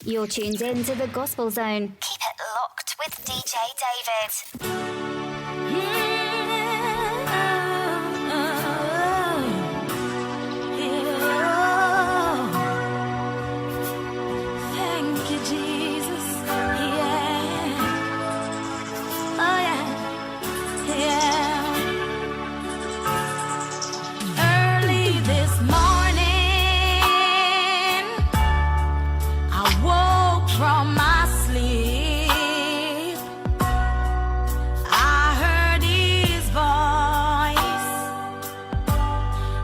You're tuned in to the Gospel Zone. Keep it locked with DJ David. Thank you, Jesus. Yeah. Oh, yeah. Yeah. Early this morning, I woke from my sleep. I heard his voice,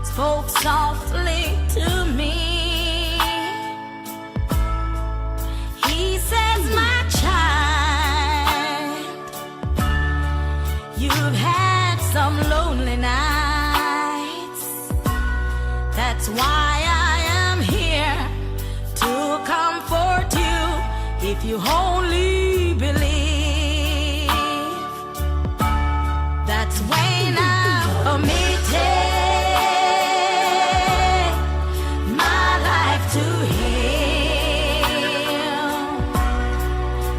spoke softly to me. He says, my child, you've had some lonely nights. That's why I am here to comfort you. If you only believe, that's when I committed my life to Him.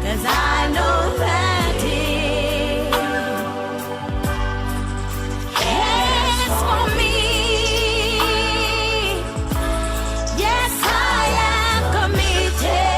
'Cause I know that it is for me. Yes, I am committed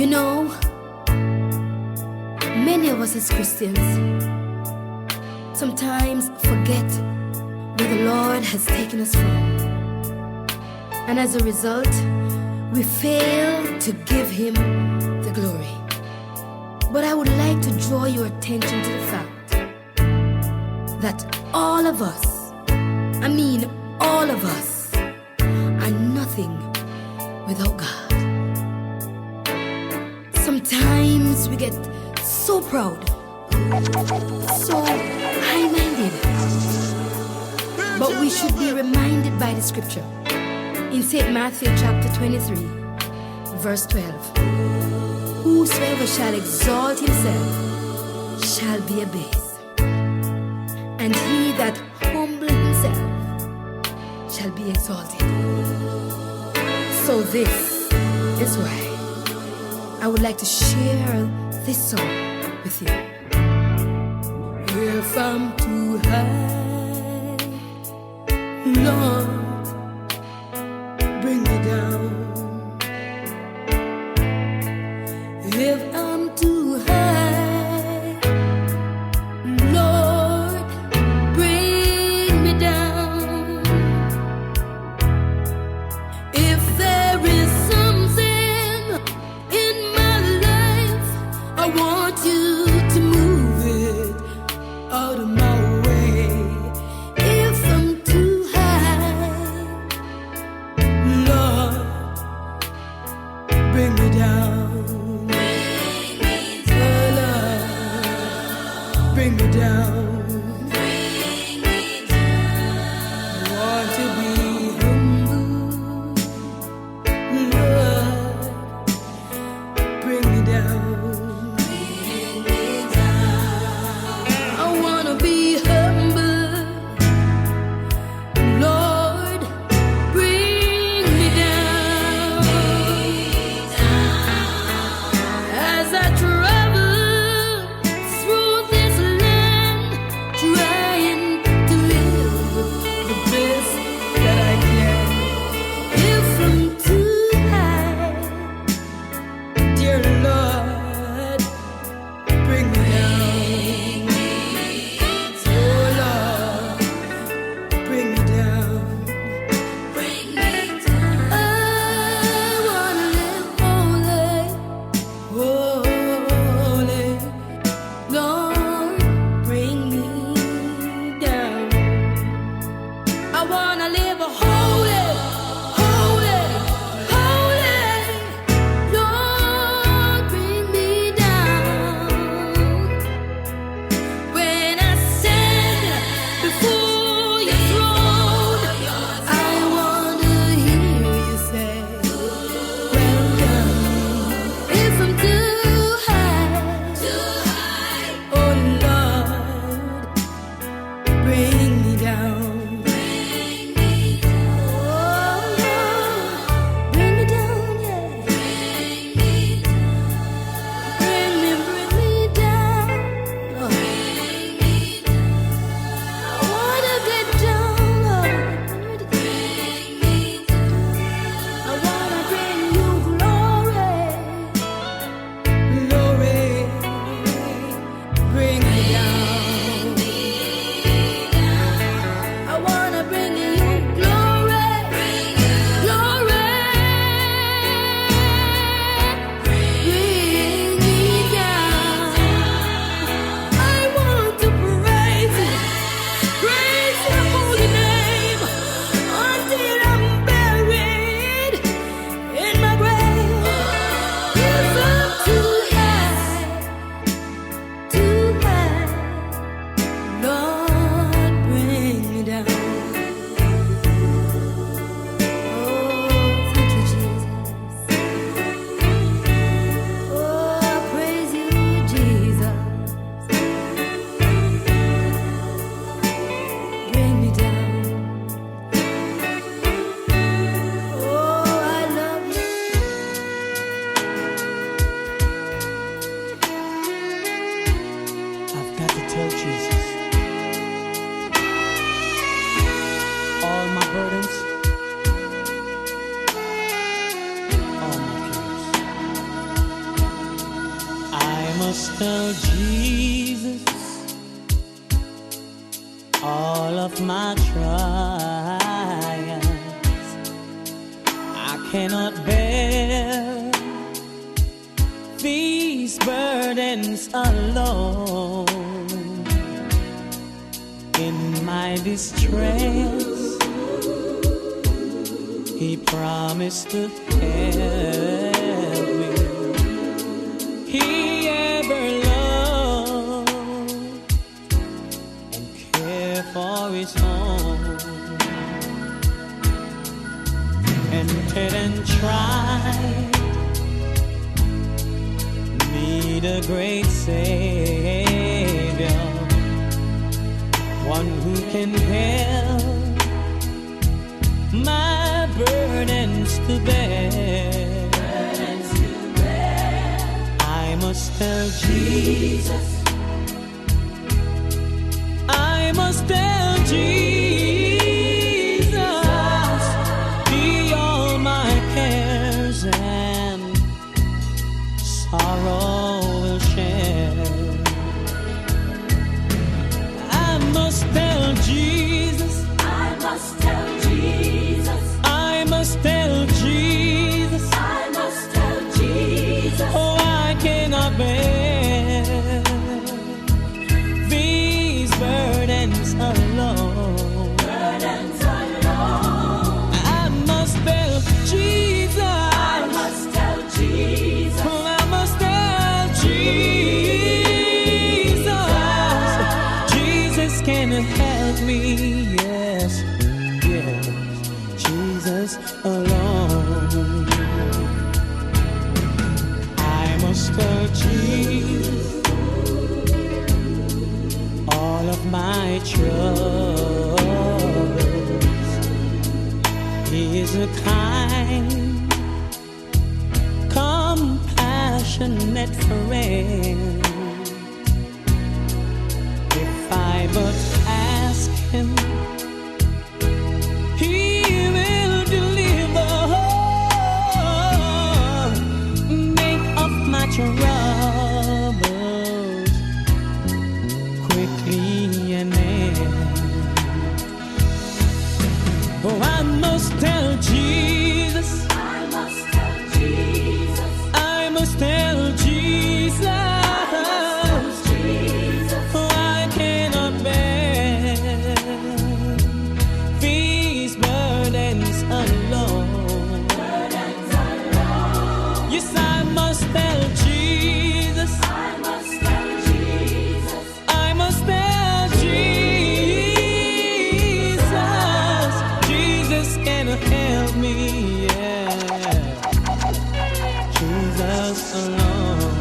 You know, many of us as Christians sometimes forget where the Lord has taken us from. And as a result, we fail to give Him the glory. But I would like to draw your attention to the fact that all of us, I mean all of us, are nothing without God. Sometimes we get so proud, so high-minded. But we should be reminded by the scripture in St. Matthew chapter 23, verse 12. Whosoever shall exalt himself shall be abased, and he that humbleth himself shall be exalted. So this is why I would like to share this song with you. If I'm too high, Lord, bring me down. If I'm too high, Lord, bring me down. If there is something in my life, I want you to move it out of my way. If I'm too high, tell Jesus all of my trials. I cannot bear these burdens alone. In my distress, He promised to help me. He ever loved and cared for His own, tempted and tried me, the great Savior, one who can help my burdens to bear. I must tell Jesus, I must tell Jesus, be all my cares and sorrow will share. I must tell Jesus, I must tell Jesus, I must tell Jesus, I must tell Jesus. oh, I cannot bear these burdens alone. Burdens alone. I must tell Jesus, I must tell Jesus. oh, I must tell Jesus, Jesus can help me, yes, yes, Jesus alone. I must tell Jesus all of my troubles. He is a kind, compassionate friend. If I but ask Him, He will deliver, make up my troubles quickly and end. Oh, I must tell Jesus, I must tell Jesus, I must tell Jesus, Jesus. oh, I cannot bear these burdens alone. Burdens alone. Yes, I must tell Jesus, I must tell Jesus. I must tell Jesus, Jesus can help me, yeah. Jesus alone.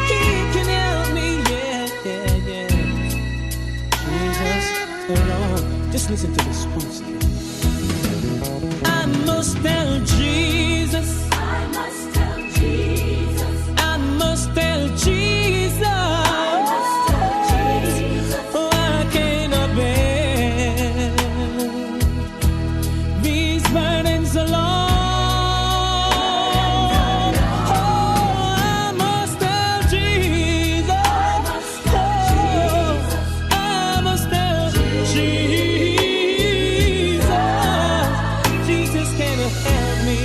He can help me, yeah, yeah, yeah. Jesus alone. Just listen to this once again. I must tell Jesus, I must tell Jesus. I must tell Jesus, I must tell Jesus. oh, I cannot bear these burdens alone. Oh, I must tell Jesus, oh, I must tell Jesus, Jesus can help me.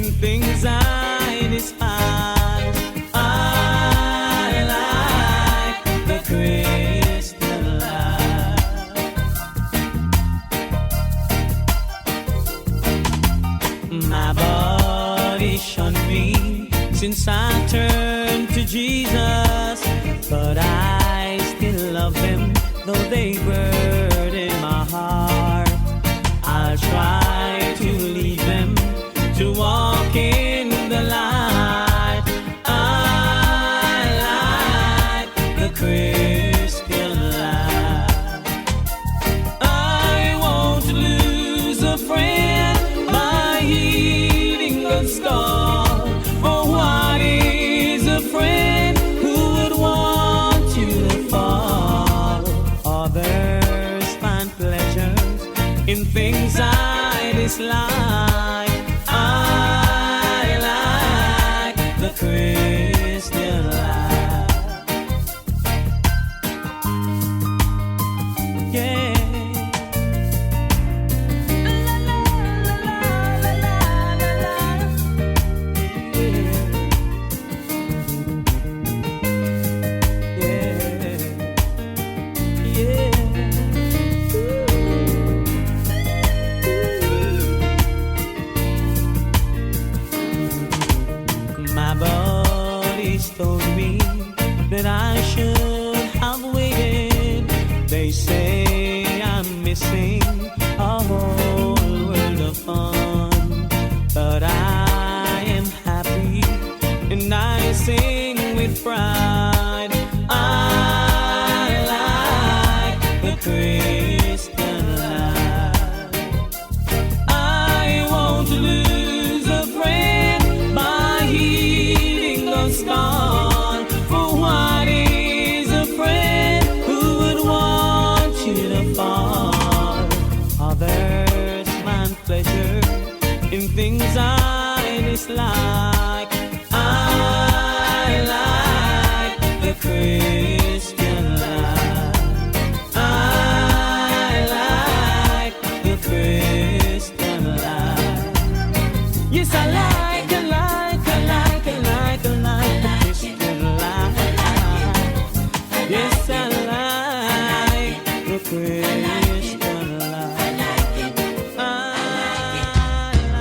in things I despise. I like the Christian life. My body shunned me since I turned to Jesus, but I still love them, though they burden my heart. I'll try to lead them to walk in the light. I like the Christian life. I won't lose a friend by healing the scar. For what is a friend who would want you to fall? Others find pleasures in things I dislike. I like the Christian life. Yeah. My buddies told me that I should have waited. They say I'm missing a whole world of fun, but I am happy and I sing with pride. I like the Christian life. I won't lose a friend by healing the scar. For what is a friend who would want you to fall? Others find pleasure in things I dislike. I like the Christian life. I like the Christian life. Yes, I like the Christian life. Yes, I like the Christian life.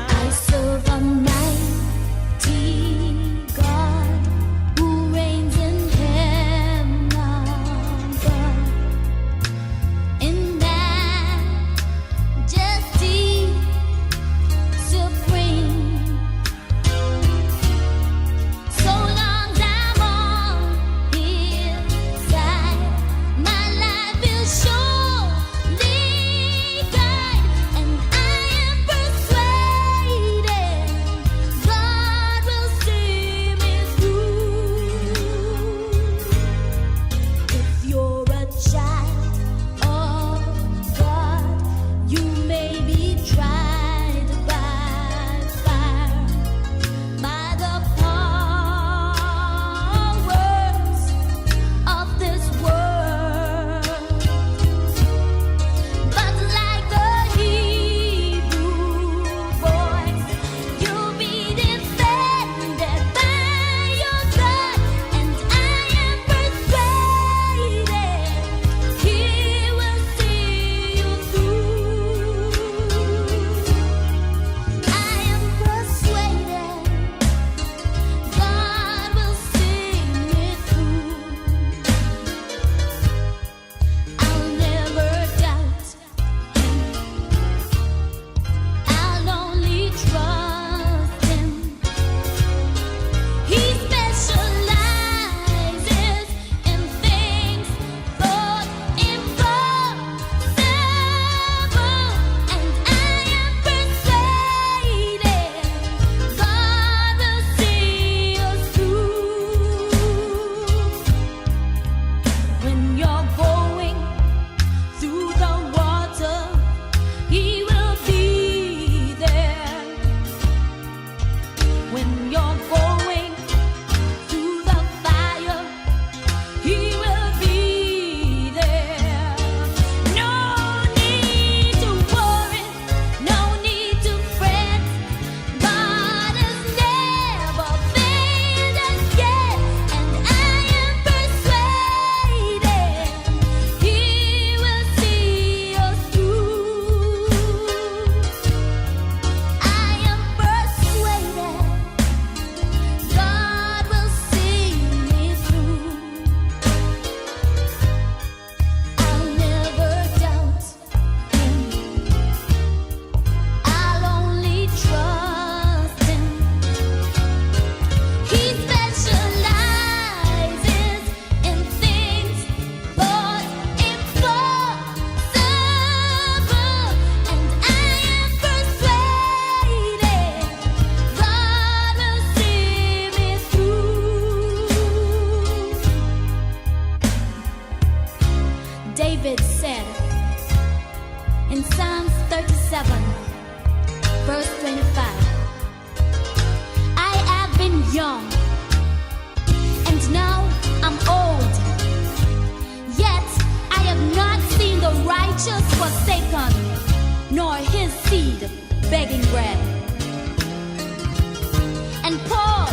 I serve a mighty God who reigns in heaven above. In majesty Psalms 37, verse 25. I have been young, and now I'm old. Yet I have not seen the righteous forsaken, nor his seed begging bread. And Paul,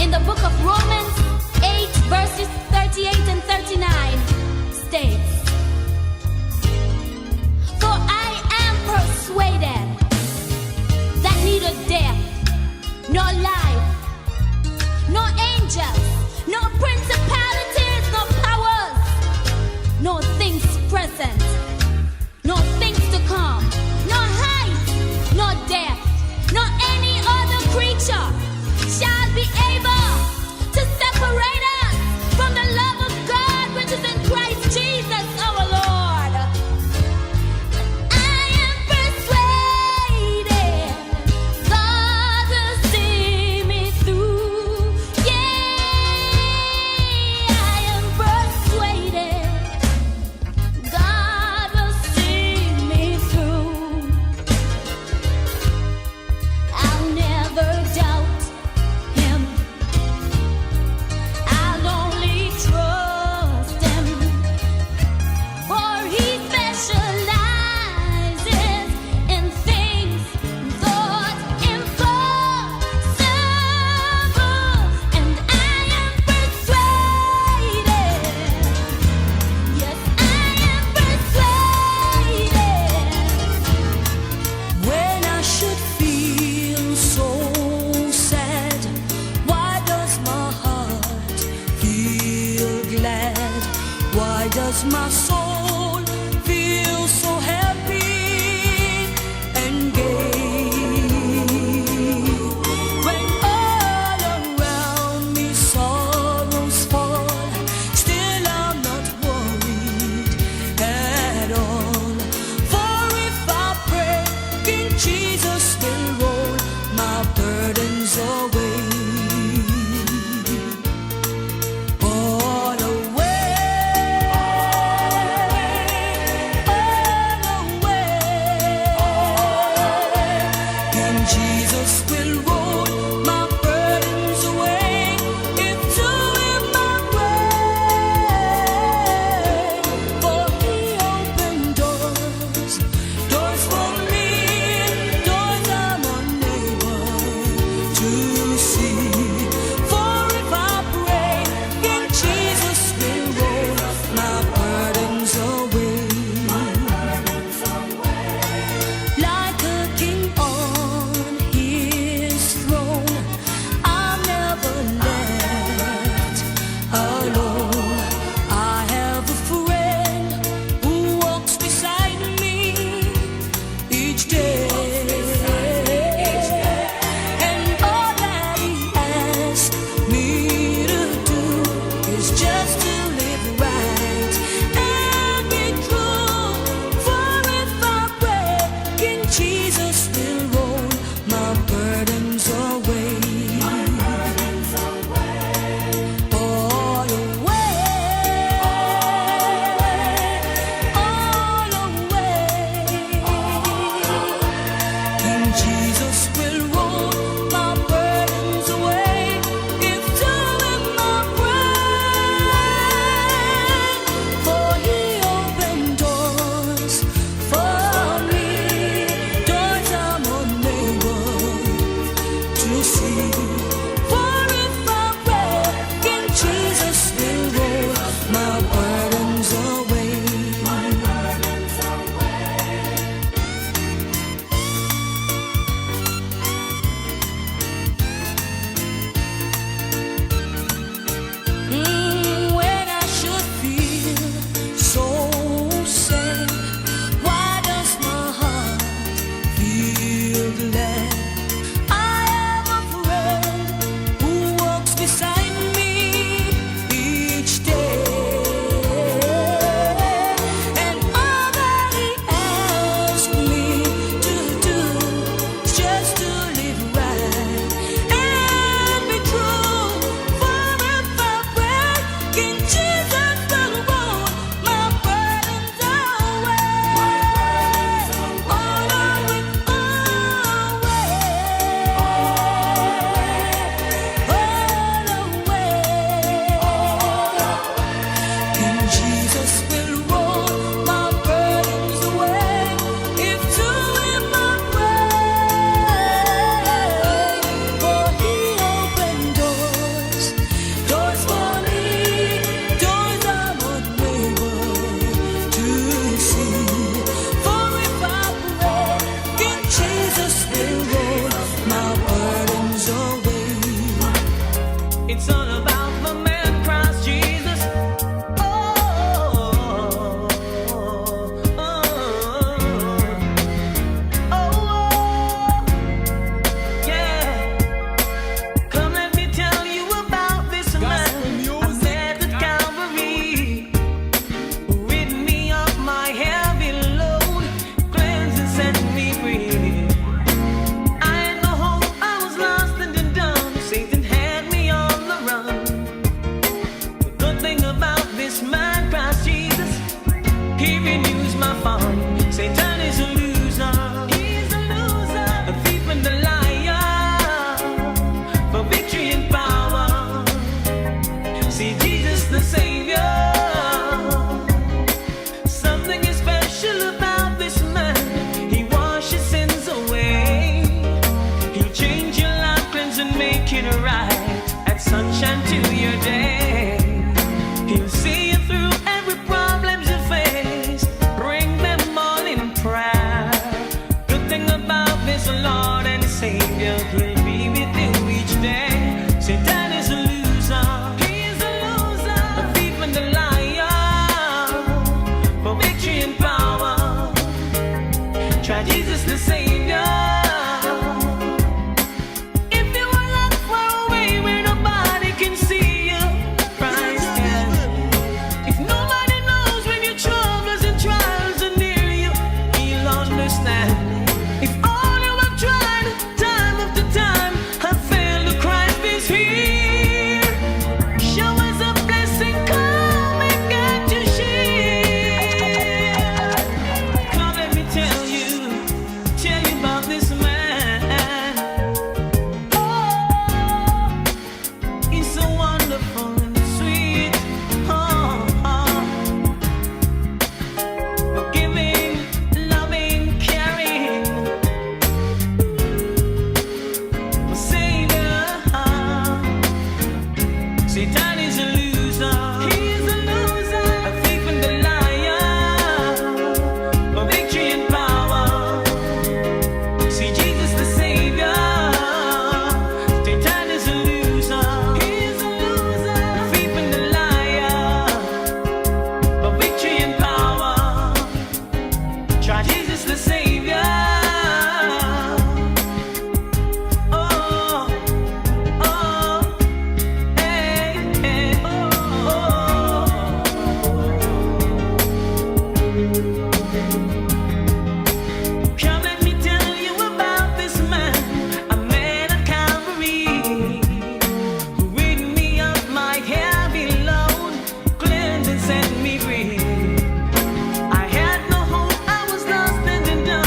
in the book of Romans 8, verses 38 and 39, states, "For I am persuaded that neither death, nor life, nor angels, nor principalities, nor powers, nor things present, nor things to come, nor height, nor depth, nor any other creature shall be able to separate us from the love of God which is in Christ Jesus our Lord." I am persuaded God will see me through. Yeah, I am persuaded God will see me through. I'll never doubt him. I'll only trust him. For he specializes in things thought impossible. And I am persuaded. Yes, I am persuaded. When I should feel so sad, why does my heart feel glad? Why does my soul feel so happy and gay? When all around me sorrows fall, still I'm not worried at all. For if I pray, King Jesus will roll my burdens away. All away, all away. King Jesus will roll my burdens away. If to him I pray, for he opened doors, doors for me, doors I'm unable to see. For if I pray, King Jesus will roll my burdens away. Like a king on his solution to your day. He'll see you through every problem you face. Bring them all in prayer. Good thing about this Lord and Savior, He'll be with you each day. Satan is a loser. He is a loser. A thief and a liar. For victory and power, try Jesus the Savior. If you are locked far away where nobody can see you, Christ can. If nobody knows when your troubles and trials are near you, He'll understand. If all you have tried, time after time, have failed, Christ is here. Show us a blessing, come and get your shield. Come, let me tell you about this man. Oh, he's so wonderful and sweet. Forgiving, loving, caring. Savior. Satan is a loser. He's a loser. A thief and a liar. For victory and power, see Jesus the Savior. Satan is a loser. He's a loser. A thief and a liar. For victory and power, try Jesus the Savior. Oh, oh, hey, hey, oh, Come, let me tell you about this man, a man at Calvary, who rid me of my heavy load, cleansed and set me free. I had no hope, I was lost and undone.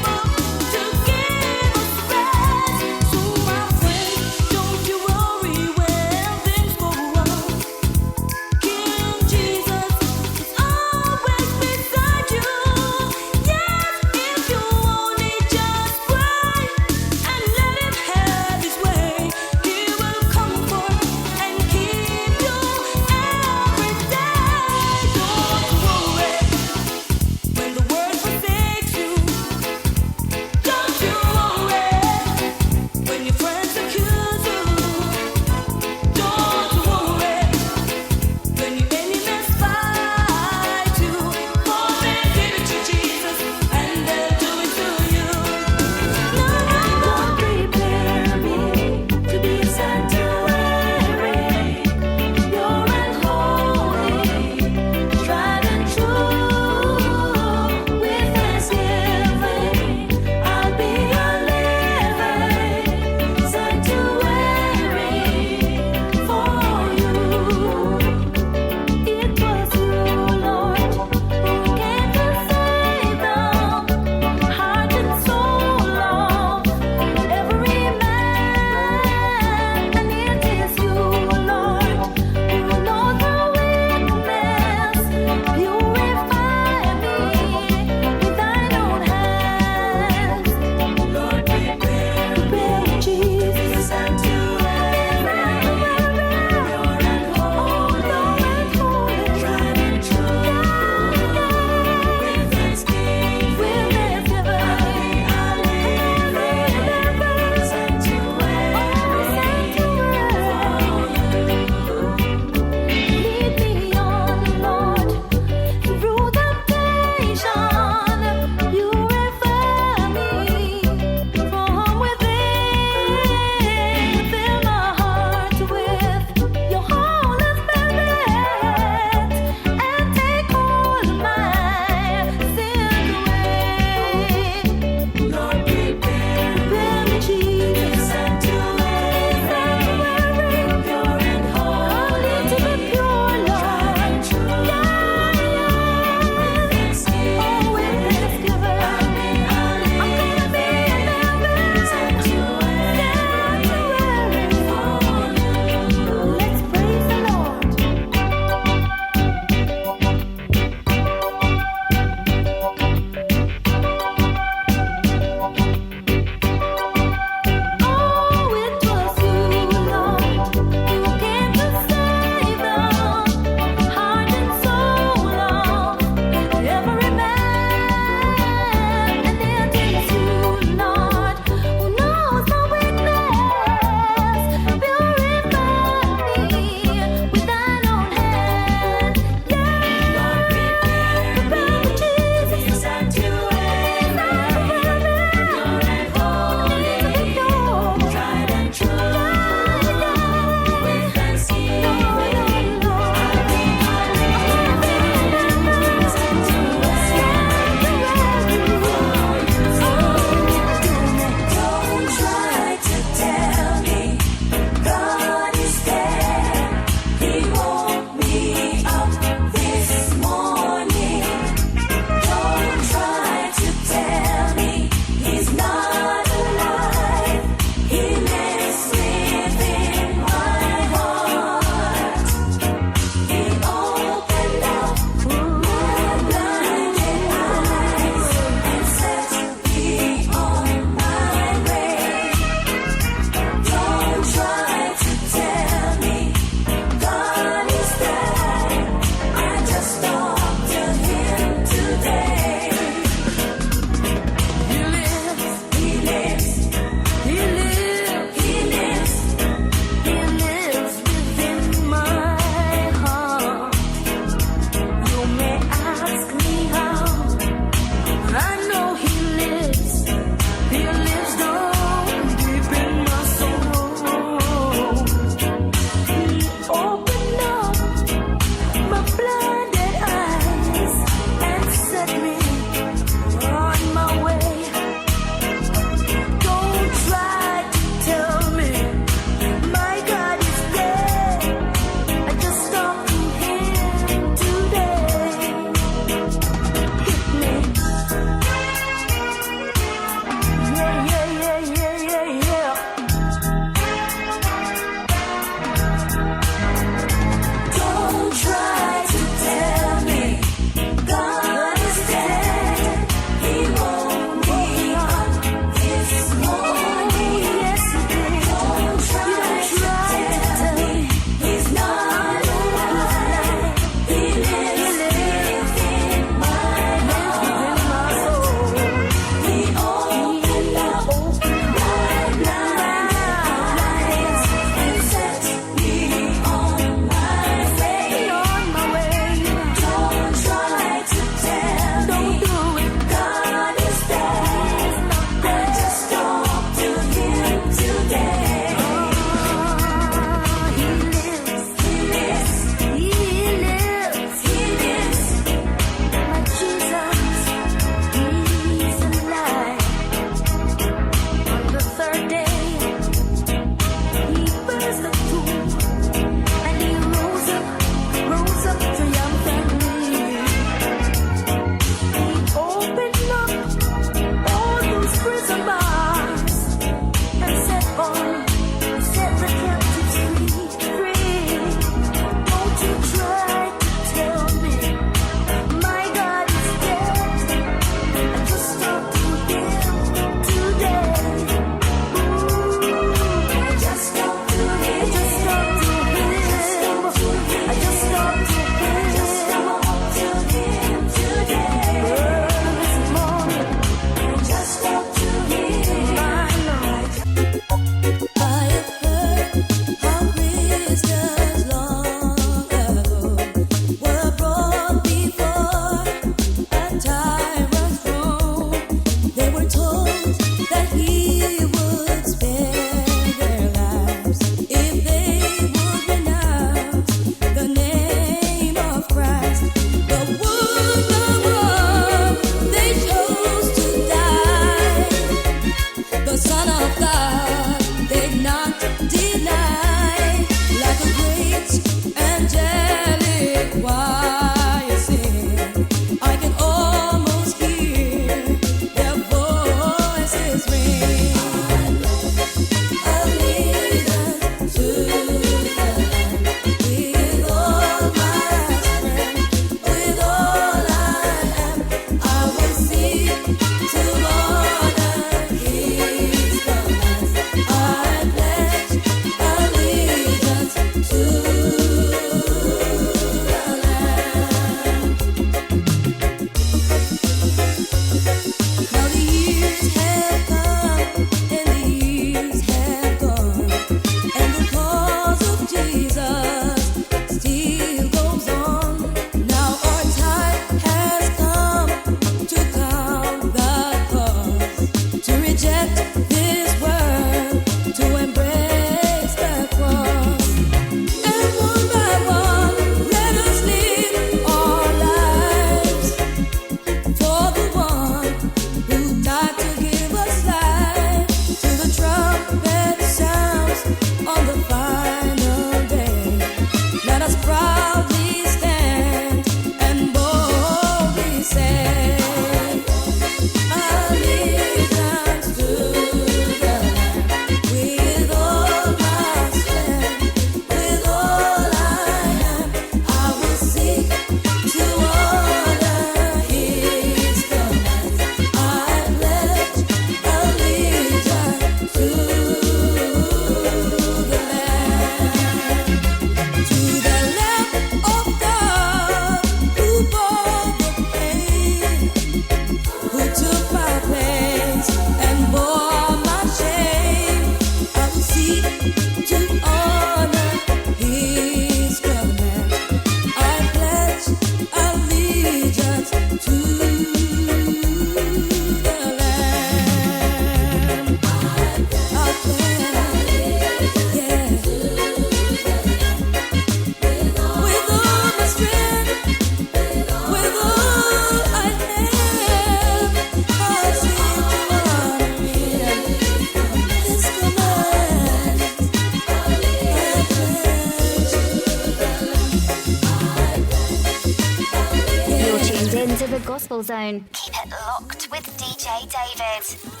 into the Gospel Zone. Keep it locked with DJ David.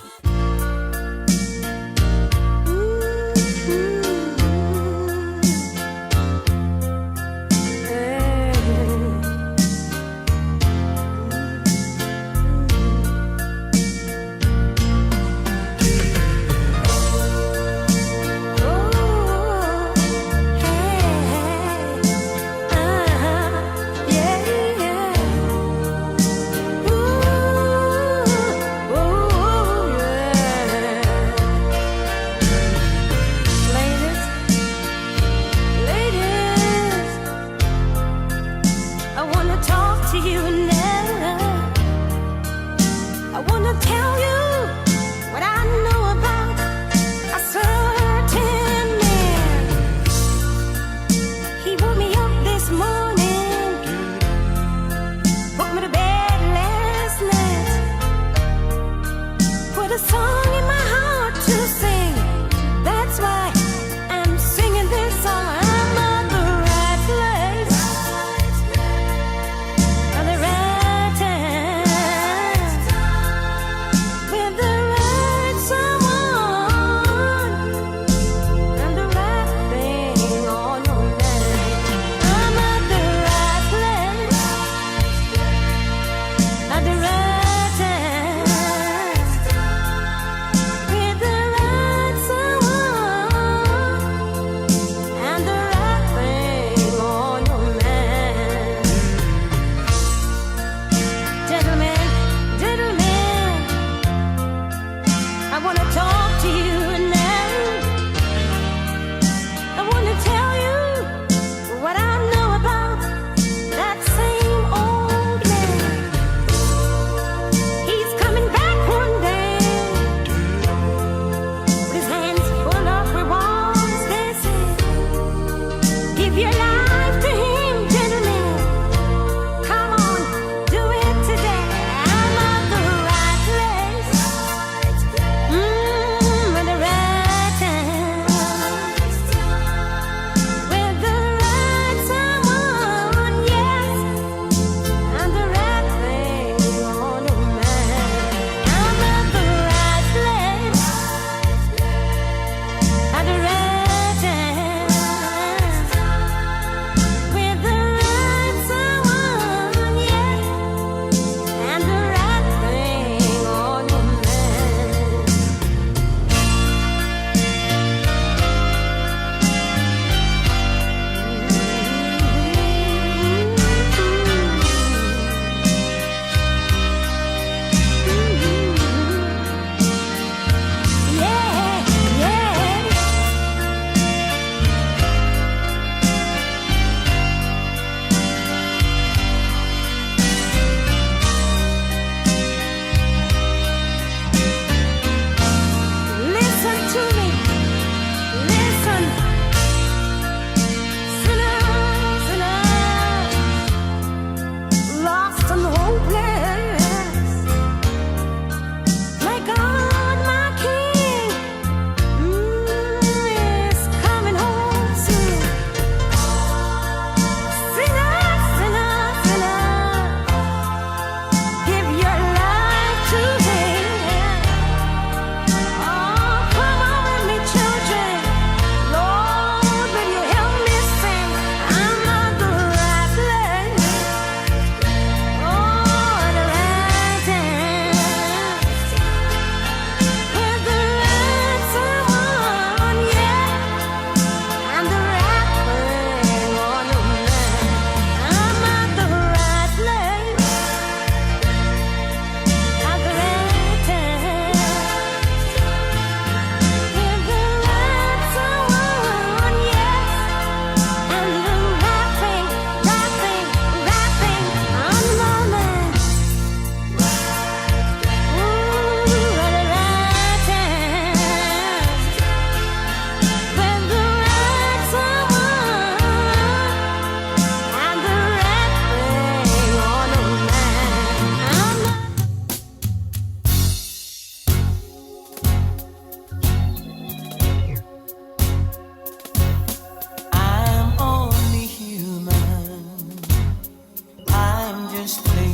Playing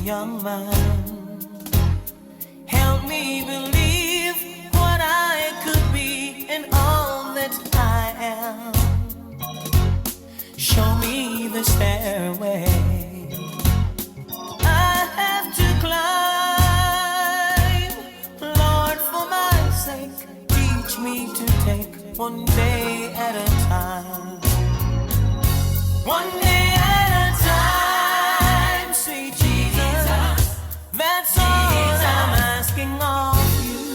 young man. Help me believe what I could be and all that I am. Show me the stairway I have to climb. Lord, for my sake, teach me to take one day at a time. One day at a time, sweet Jesus. That's all I'm asking of you.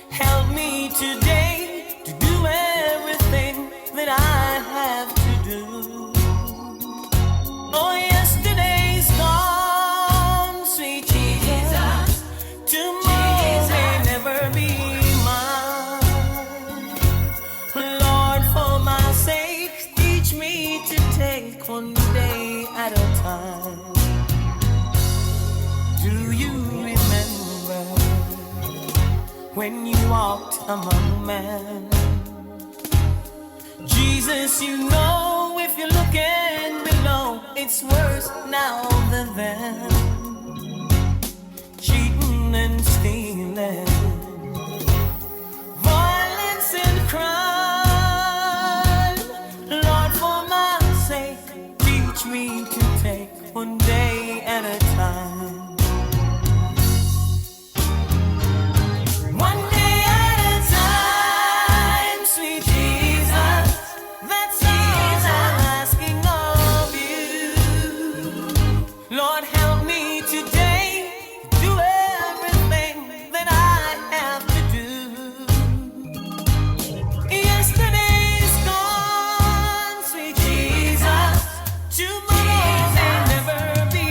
Help me today to do everything that I have to do. Oh, yesterday's gone, sweet Jesus. Tomorrow may never be mine. Lord, for my sake, teach me to take one day at a time. Do you remember when you walked among men? Jesus, you know if you're looking below, it's worse now than then. Cheating and stealing, violence and crime. Lord, for my sake, teach me to take one day at a time. One day at a time, sweet Jesus. That's all I'm asking of you. Lord, help me today to do everything that I have to do. Yesterday's gone, sweet Jesus. Tomorrow may never be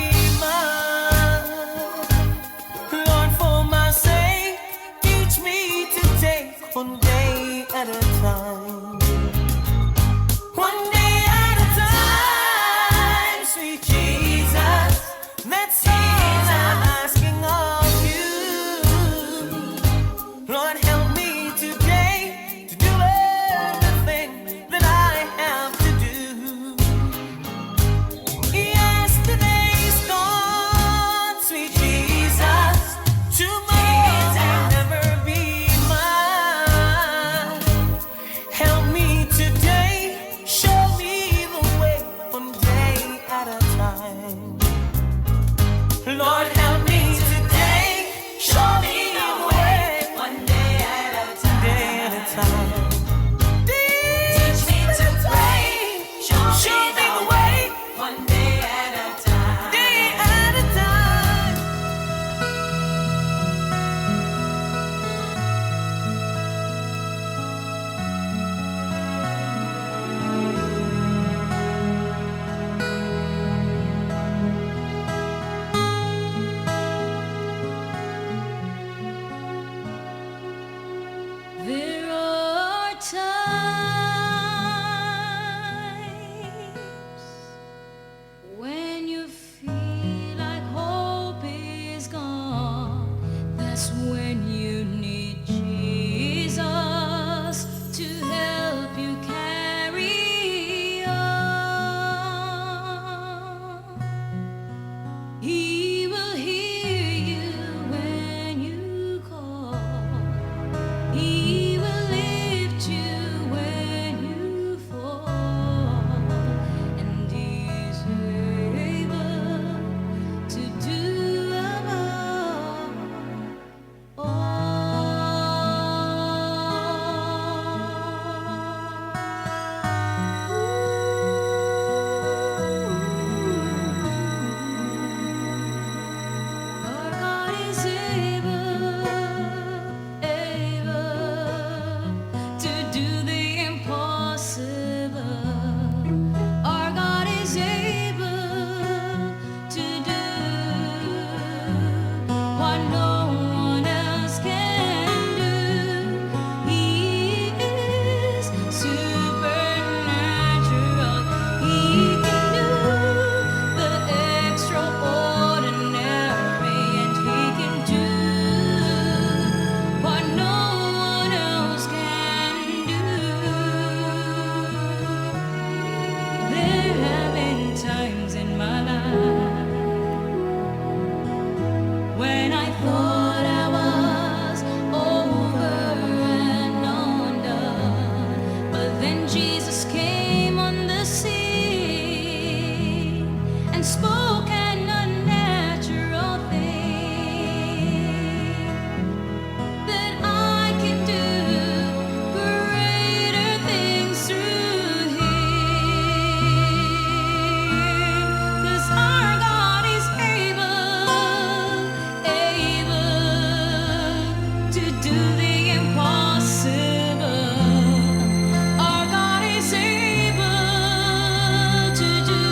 and spoke an unnatural thing, that I can do greater things through Him. 'Cause our God is able to do the impossible. Our God is able to do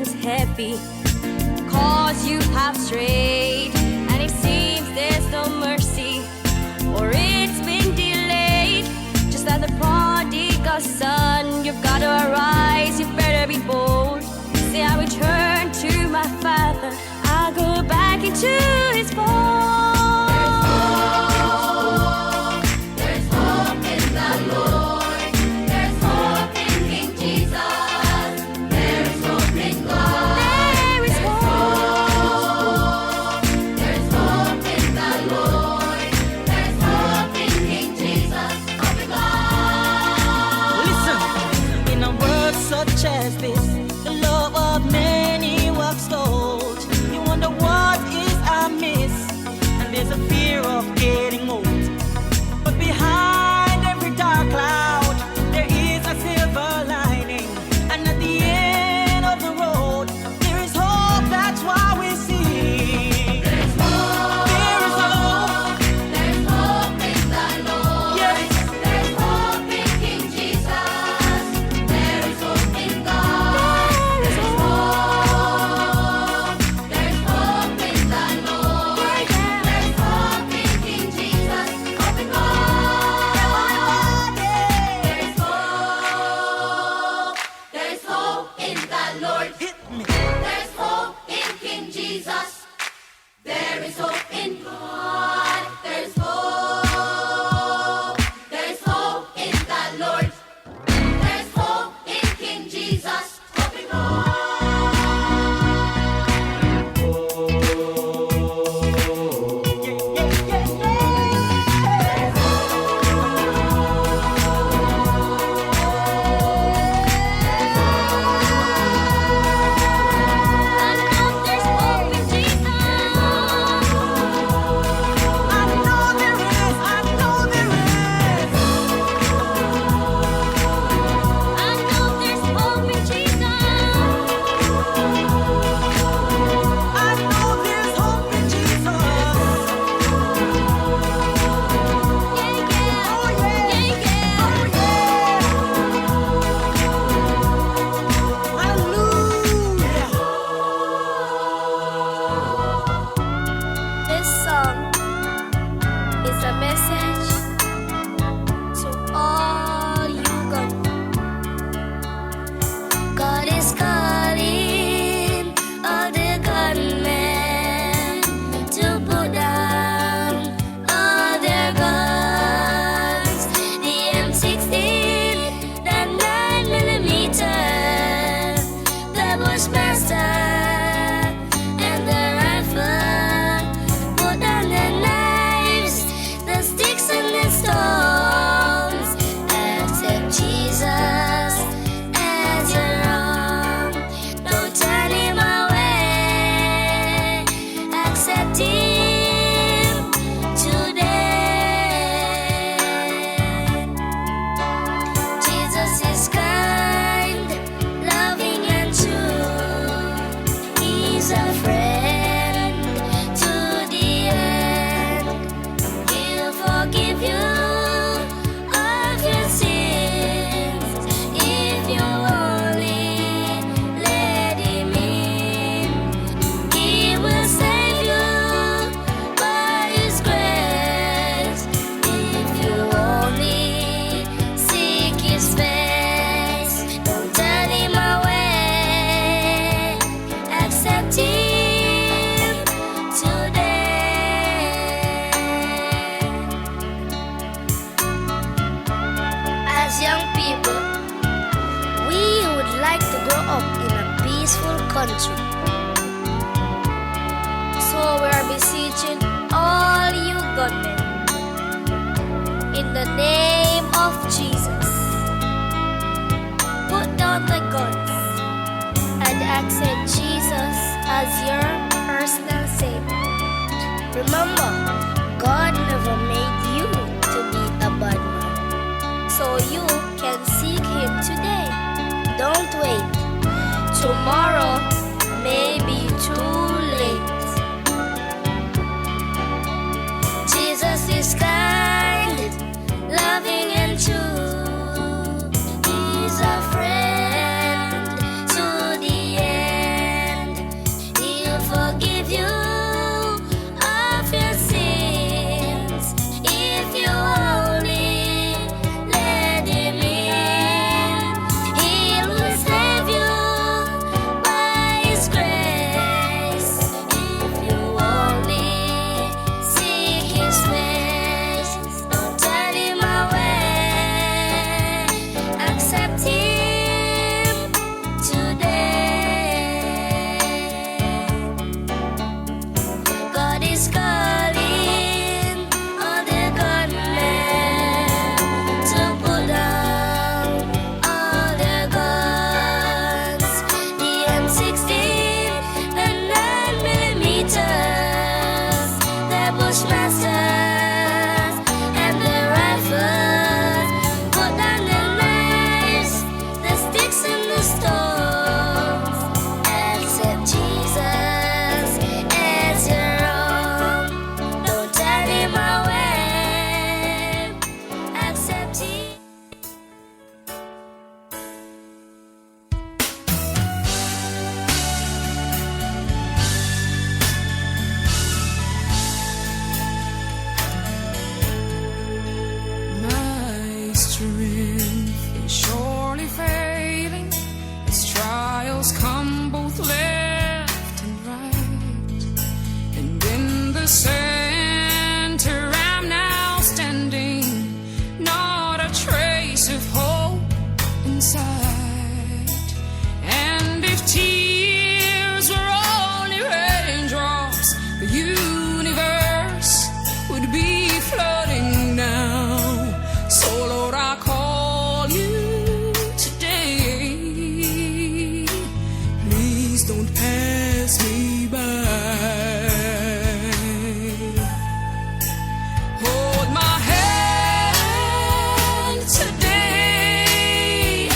burdens heavy, cause you have strayed, and it seems there's no mercy, or it's been delayed. Just like the prodigal son, you've got to arise, you better be bold. Say, I return to my father, I'll go back into his fold. As this, the love of many walks told. You wonder what is amiss, and there's a fear of getting old. But behind every dark cloud, there is a silver lining, and at the end of the road, there is hope. That's why we sing. There's hope. There is hope. There's hope in the Lord. Yes. There's hope in King Jesus. There is hope. Country. So we are beseeching all you gunmen in the name of Jesus, put down the guns and accept Jesus as your personal Savior. Remember, God never made you to be a bad man, so you can seek Him today. Don't wait. Tomorrow may be too late. Jesus is kind, loving and true. He's a friend to the end. forgive you of your sins. If you only let him in, he will save you by his grace. If you only seek his face, don't turn him away. Accept him today. God is calling all the gunmen to put down all their guns. The M16, the 9mm, the Bushmasters, and the rifles. Put down the knives, the sticks and the stones. Accept Jesus as your own. Don't turn him away. Accept him. My strength is surely failing as trials come both left and right. And in the center I'm now standing, not a trace of hope in sight. And if tears were only raindrops, the universe would be flooding now. So Lord, I call you today. Please don't pass me by. Hold my hand today,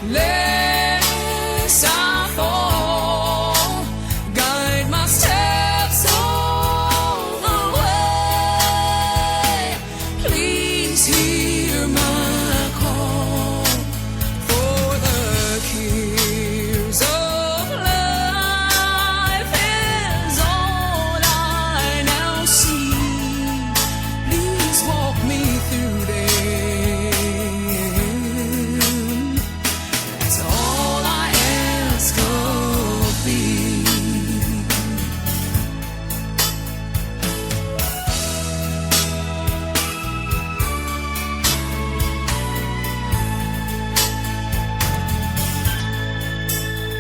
lest I fall. Guide my steps all the way. Please hear my call, for the cares of life is all I now see. Please walk me through them. That's all I ask of thee.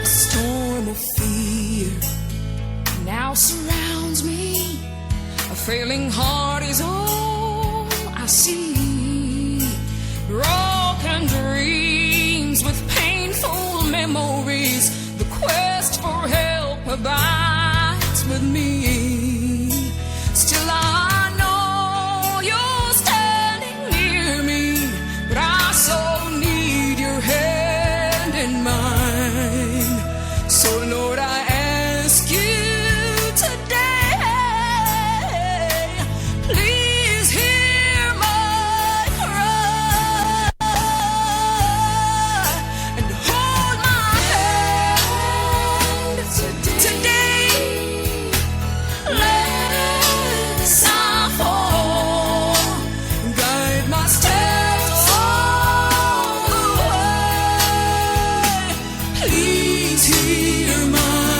A storm of fear now surrounds me. A failing heart is all I see. Broken dreams with painful memories. The quest for help abides with me. Still I know you're standing near me, but I so need your hand in mine. So Lord, I ask you today, please hear my cry and hold my hand today. Lest I fall, guide my steps all the way. Please hear my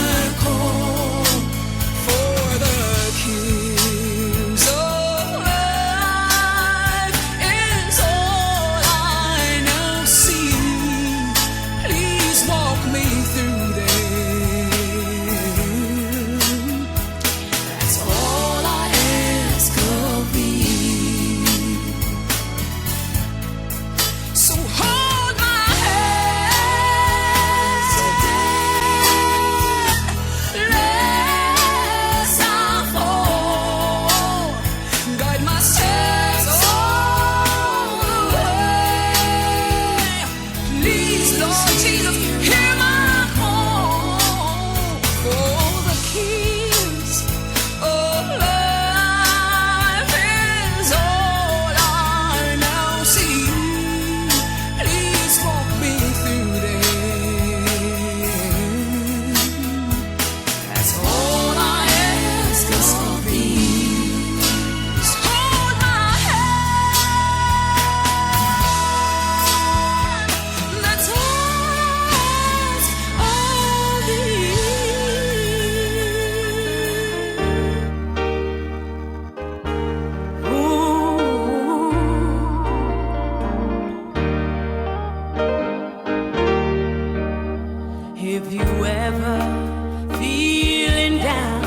ever feeling down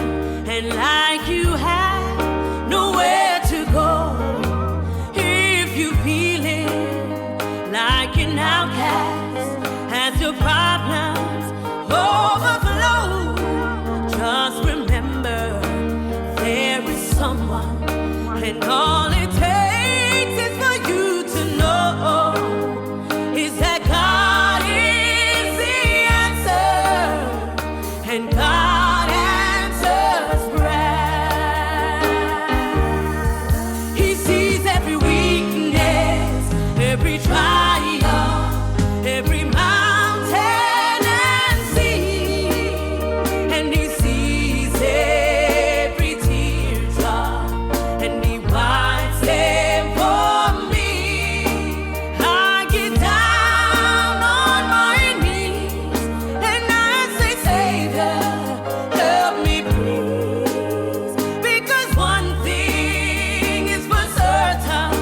and like you have nowhere to go, if you feeling like an outcast as your problems overflow, just remember there is someone, and all it takes is for you to know is that God is the answer, and God answers prayer. He sees every weakness, every trial, every mountain and sea, and He sees every teardrop, and He wipes them for me. I get down on my knees and I say, Savior, help me please, because one thing is for certain,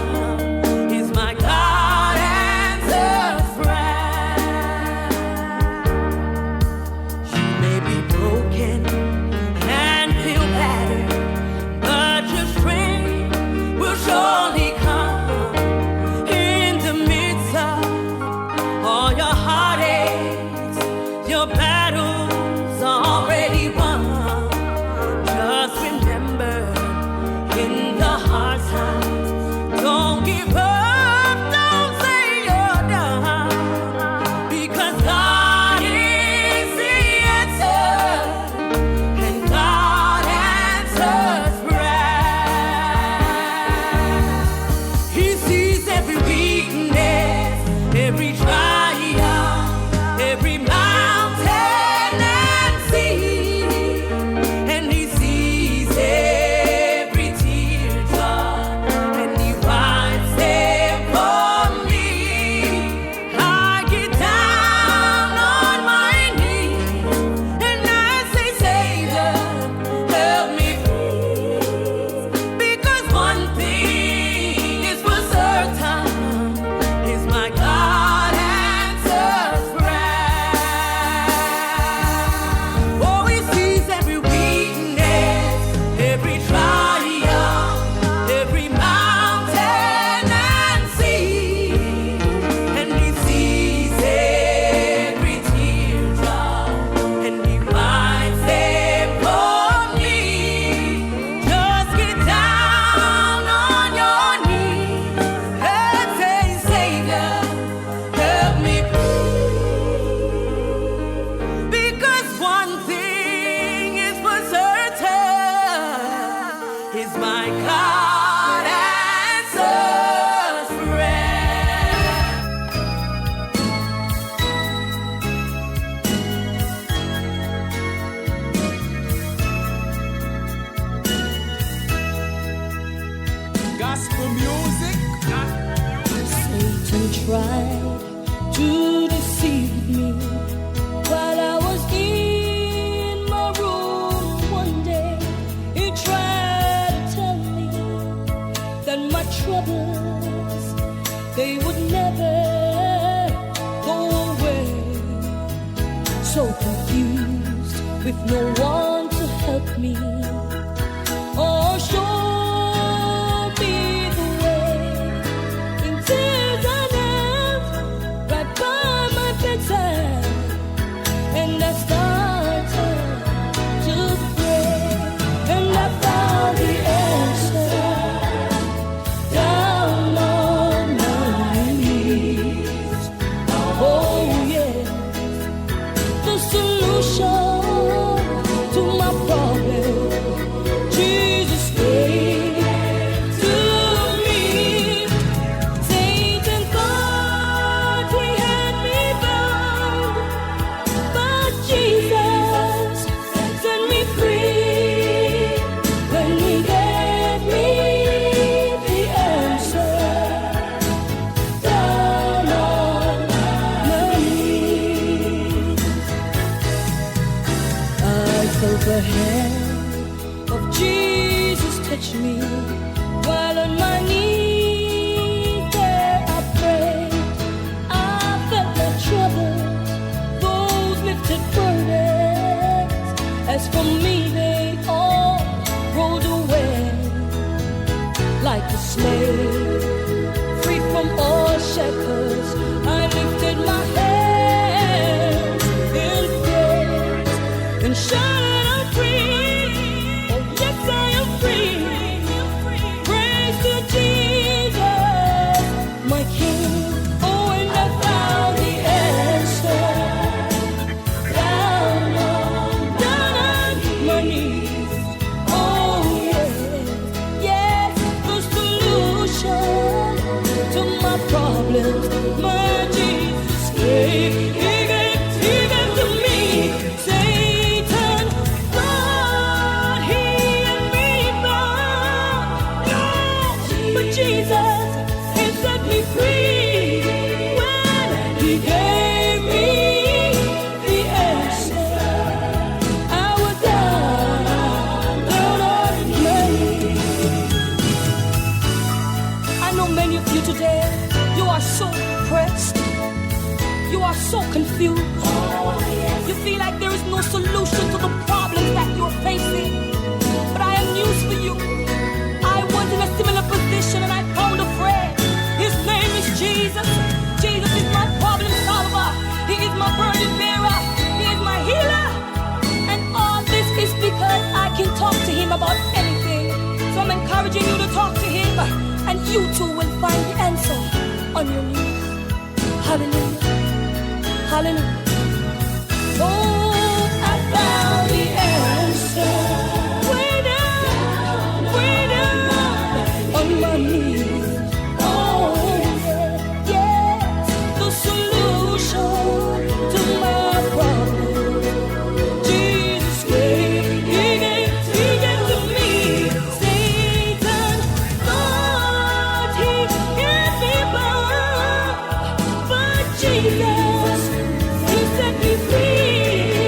is my God answers prayer. You may be broken and feel battered, but your strength will surely come in the midst of all your heartaches. Your battles are already won. Just remember, in the hard times, don't give up, don't say you're done, because God is the answer, and God answers prayer. He sees every weakness, every trial, every mountain and sea, and He sees every teardrop, and He wipes them for me. I get down on my knees and I say, Savior, help me please, because one thing is for certain, is my God answers prayer. Oh, He sees every weakness, every trial, every mountain and sea, and He sees every teardrop, and He wipes them for me. Just get down on your knees and say, Savior, help me please, because one thing is for certain, is my God answers prayer. Gospel music. Satan tried to deceive me while I was in my room one day. He tried to tell me that my troubles, they would never go away. So confused, with no one to help me or show me the way. In tears I knelt right by my bedside, and I started to pray, and I found the answer down on my knees. Oh yeah, the solution to my problem, Jesus gave to me. Satan thought he had me bound, but Jesus set me free when He gave me the answer down on my knees. I felt the hand of Jesus touch me while on my knees there I prayed. I felt my troubles, those lifted burdens. As for me, they all rolled away like a slave, free from all shackles. I lifted my hands in praise and shouted, I'm free. Oh yes, I am free. Praise to Jesus, my King. Oh, and I found the answer. Down on my knees. Oh yes, the solution to my problems, my Jesus gave. He gave to me. Satan thought he had me bound. No, but Jesus, he set me free when he gave me the answer. I was down on my knees. I know many of you today, you are so depressed. You are so confused. You feel like there is no solution to the problems that you're facing. But I have news for you. I was in a similar position and I found a friend. His name is Jesus. Jesus is my problem solver. He is my burden bearer. He is my healer. And all this is because I can talk to him about anything. So I'm encouraging you to talk to him, and you too will find the answer on your knees. Hallelujah. Hallelujah. Oh, I found the answer. Way down on my knees. Oh, yes, the solution to my problem. Jesus gave, he gave to me. Satan thought he had me bound, but Jesus, he set me free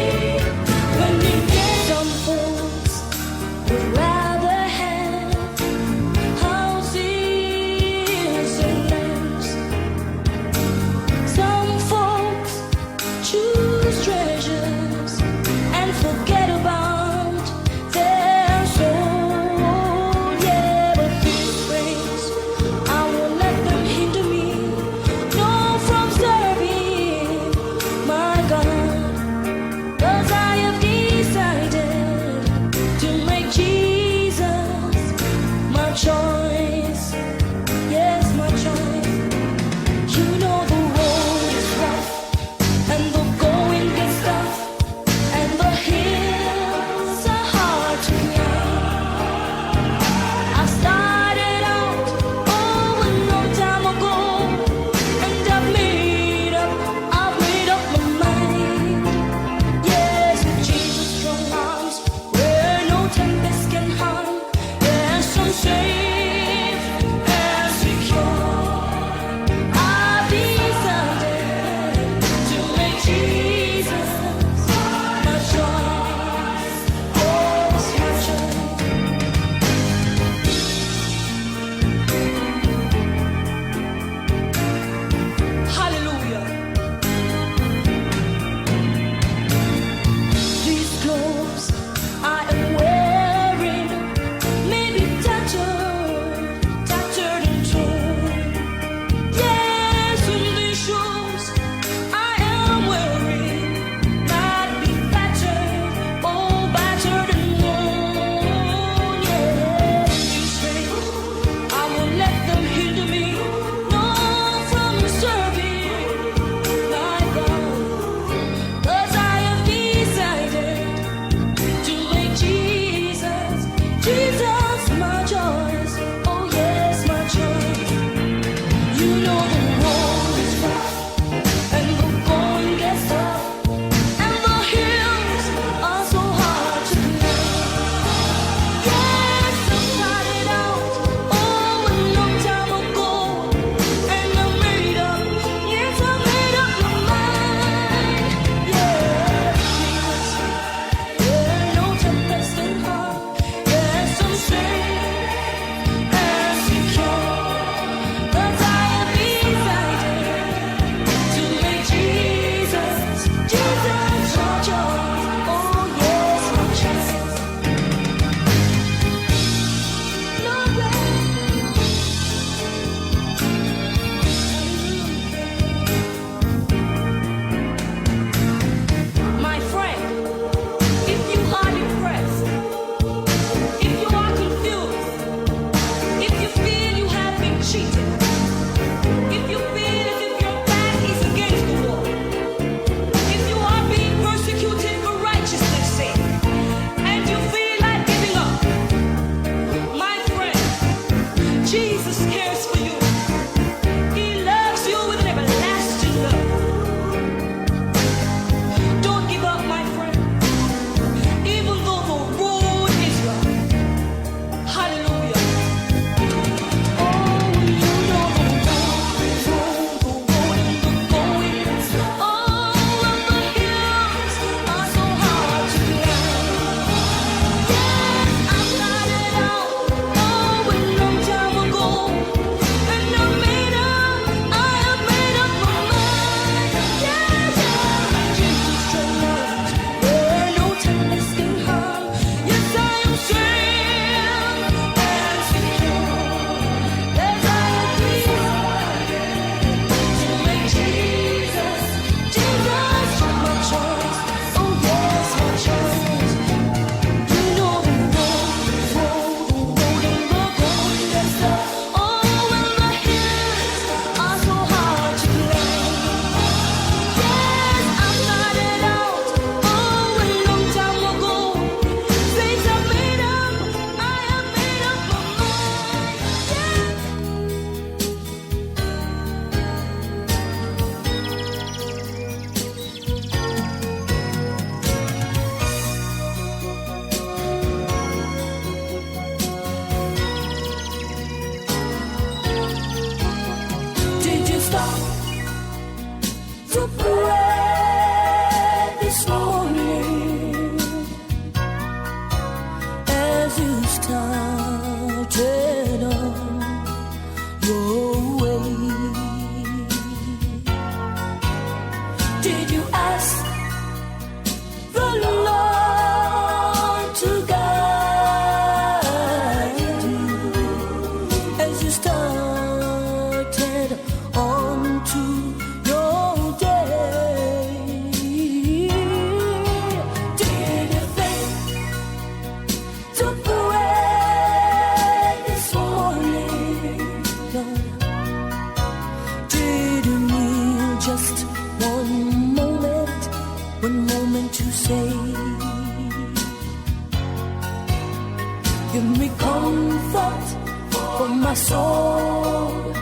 give me comfort for my soul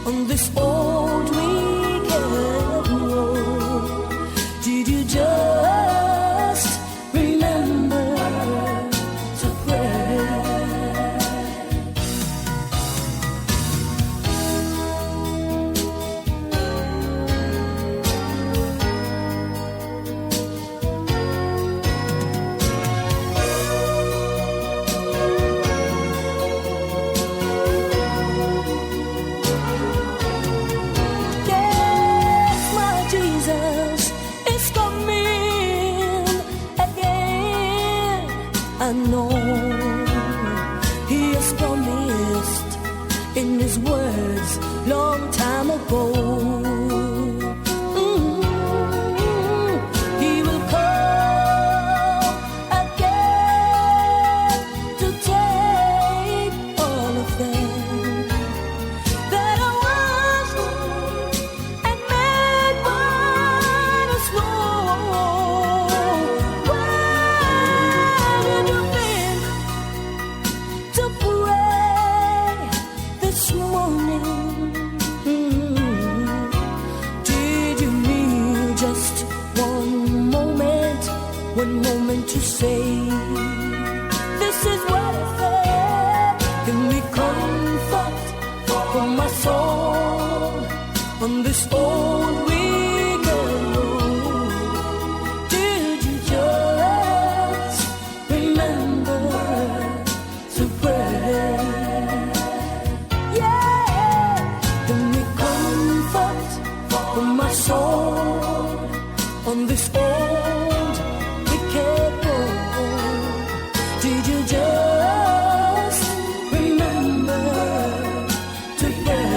on this old wicked road. Did you just remember to pray? Yes, my Jesus is coming again. I know He has promised in His words long time ago. He will come again to take all of them that I was and made white as snow. Where have you been to pray this morning? Did you need just one moment to say, this is what I said? Give me comfort for my soul on this old wicked road. Did you just remember to pray? Yeah, give me comfort for my soul on this old wicked road. Did you just remember to pray?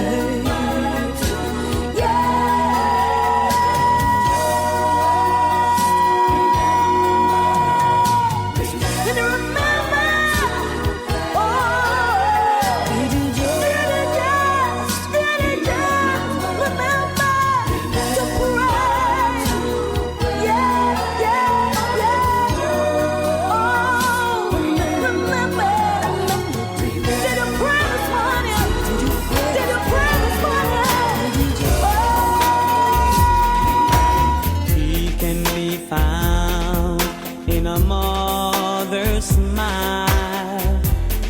Did you remember? Oh, did you just remember to pray? Yeah. Oh, remember. Did you pray this morning? Did you pray this morning? He can be found in a mother's smile.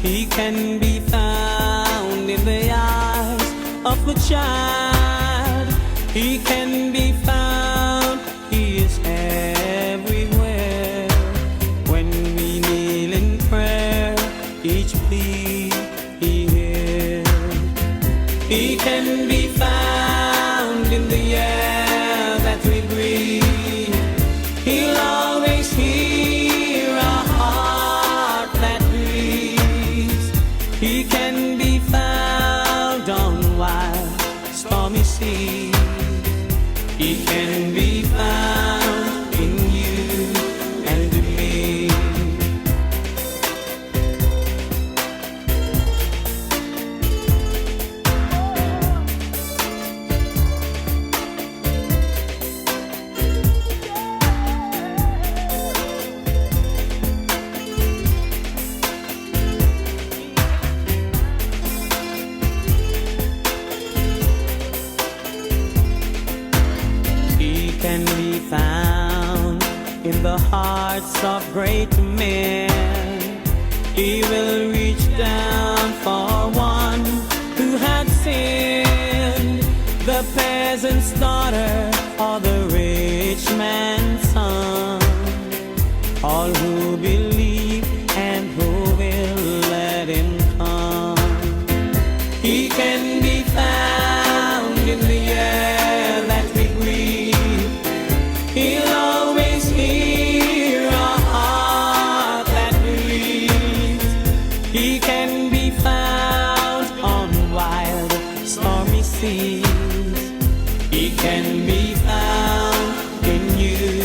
He can be found in the eyes of a child. He can be found, He is everywhere. When we kneel in prayer, each plea He hears. He can be found in the air that we breathe. He'll always hear a heart that grieves. He can be found on wild, stormy seas. He can be found in you and me. He can be found in the hearts of great men. He will reach down for one who had sinned, the peasant's daughter or the rich man's son. All who believe and who will let Him come. He can be found in the air that we breathe. He'll always hear a heart that believes. He can be found on wild, stormy seas. He can be found in you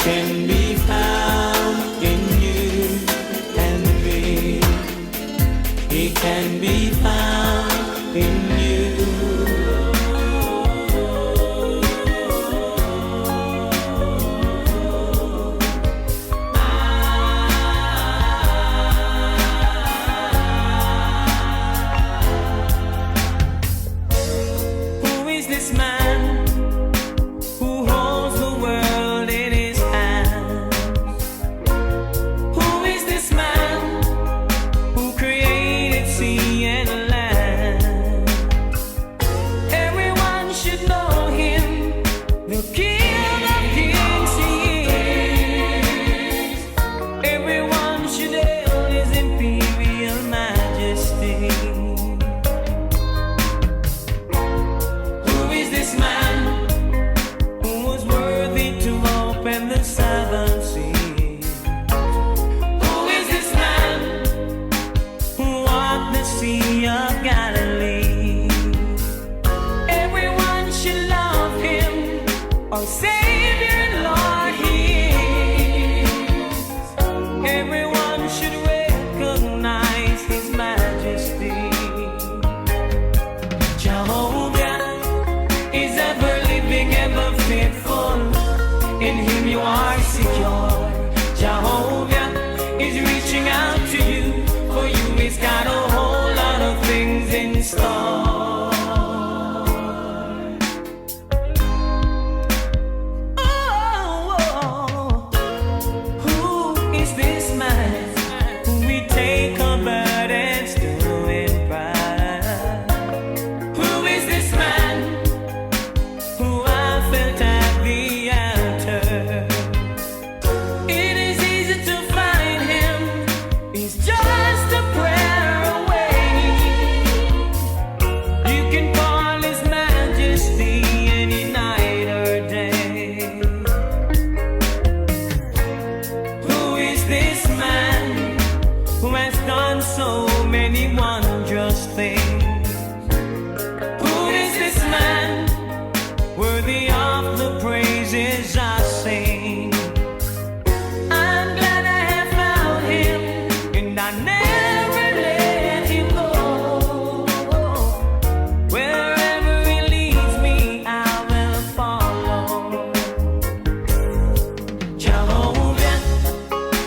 can be found in you and me. He can be found in you. Who is this man who holds the world in his hands? Who is this man who created sea and land? Everyone should know him, the King of Kings he is. Everyone should hail his imperial majesty. Who is this man who was worthy to open the seven seas? Who is this man who walked the Sea of Galilee? Everyone should love him, our Savior and Lord he is. Everyone should recognize his majesty. Jehovah is ever living, ever faithful. In him you are secure. Jehovah is reaching out to you. For you he's got a whole lot of things in store. Oh, who is this man who we take our burdens to in pride? Who is this man who I felt at the altar? It is easy to find him. He's just a prayer away. You can call his majesty any night or day. Who is this man who has done so many wondrous things? Who is this man worthy of the praises I sing? I'm glad I have found him, and I never let him go. Wherever he leads me, I will follow. Jehovah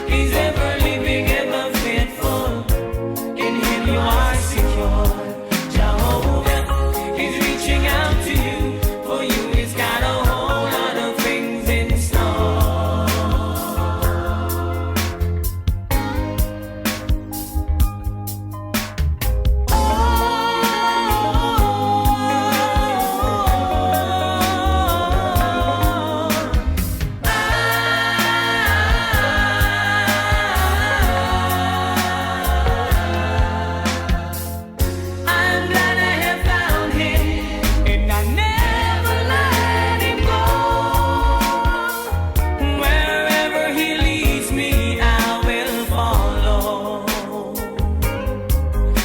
is ever living, ever faithful. In him you are secure. Jehovah is reaching out to you. For you he's got a whole lot of things in store. I'm glad I have found him, and I never let him go. Wherever he leads me, I will follow.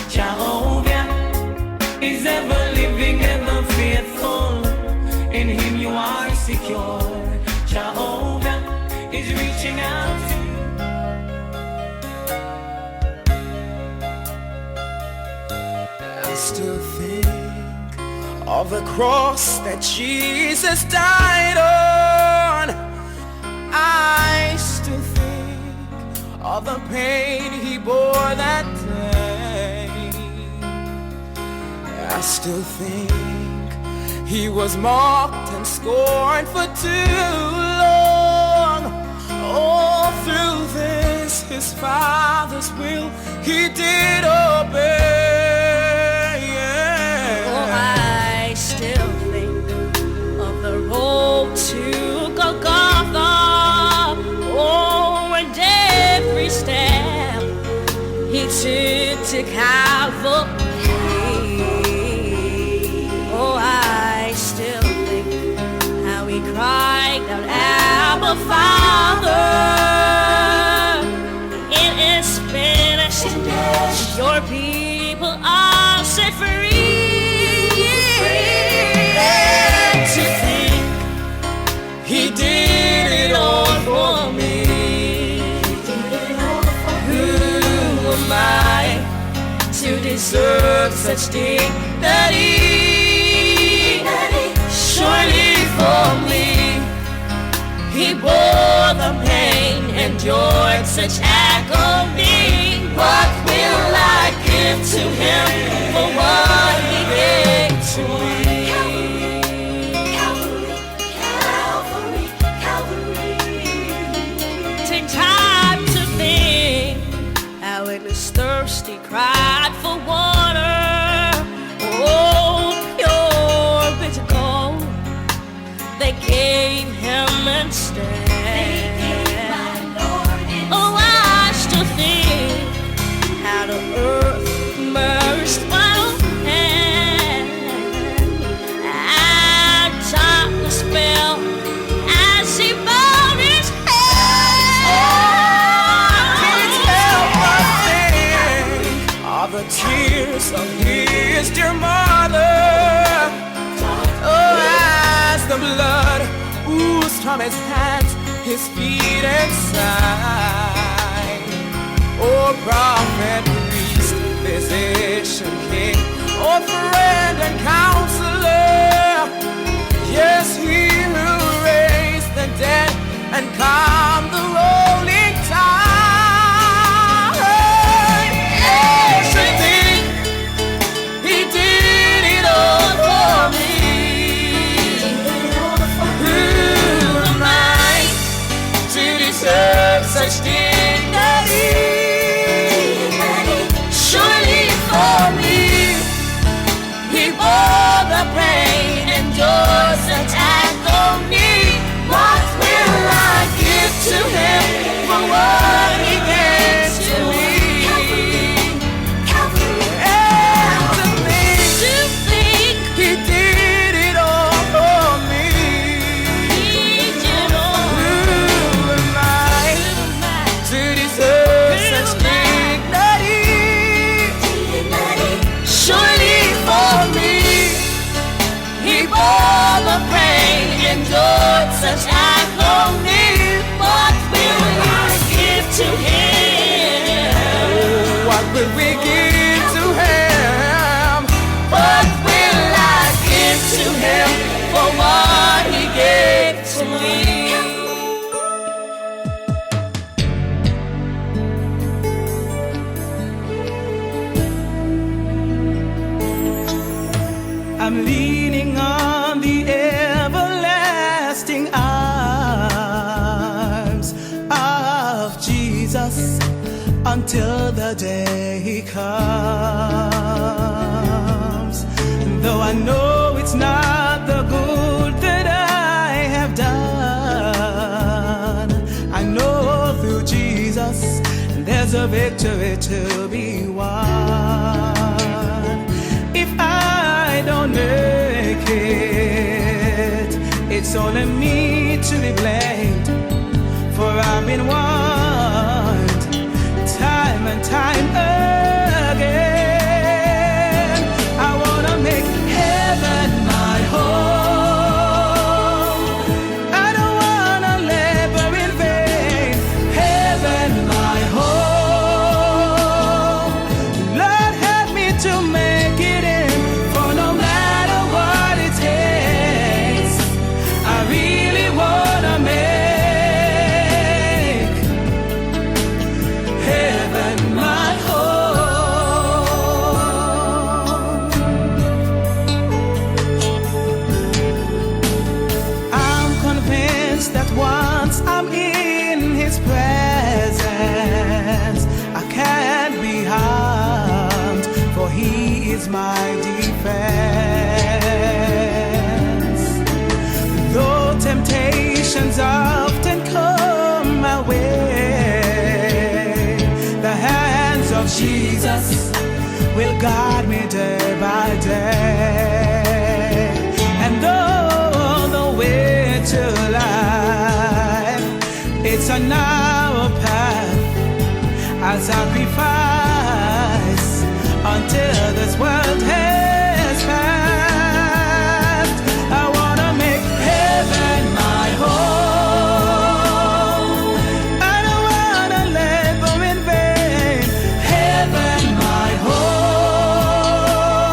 Jehovah is ever living, ever faithful. In him you are secure. Jehovah is reaching out to you. I still think of the cross that Jesus died on. I still think of the pain he bore that day. I still think he was mocked and scorned for too long. All through this, his Father's will he did obey. Oh, I still think of the road to Golgotha. Oh, and every step he took to Calvary. Oh, I still think how he cried out, Abba, Father, it is finished. Your people are set free. And to think he did it all for such dignity. Surely for me, he bore the pain, endured such agony. What will I give to him for what he gave to me? Take time to think how it was thirsty, cried for water. Oh, pure bitter cold, they gave him instead. Oh, I still think how the earth burst wild hand, and darkness fell as he bowed his head. Of the tears of his dear mother, oh, as the blood oozed from his hands, his feet and side. Oh, prophet, priest, physician, king, oh, friend and counselor, yes, he who raised the dead and calmed the rolling tide. Such dignity, surely for me, he bore the pain, endured such agony. What will I give to him for what he gave to me? And to think he did it all for me. All the pain, endured such agony. What will I give to him? Oh, what will we give to him? What will I give to him for what he gave to me? I'm leaning on the everlasting arms of Jesus until the day he comes. Though I know it's not the good that I have done, I know through Jesus there's a victory to be won. If I don't make it, it's only me to be blamed, for I've been warned time and time again. I wanna make heaven my home. I don't wanna labor in vain. Heaven my home. Lord, help me to make it in, for no matter what it takes, I really wanna make heaven my home. I'm convinced that once I'm in his presence, I can't be harmed, for he is my defense. Though temptations often come my way, the hands of Jesus will guide me day by day. And though the way to life, it's a narrow path, I'll sacrifice until this world has passed. I wanna make heaven my home. I don't wanna labor in vain. Heaven my home.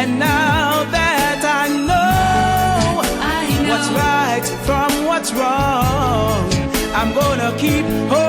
And now that I know what's right from what's wrong, I'm gonna keep holding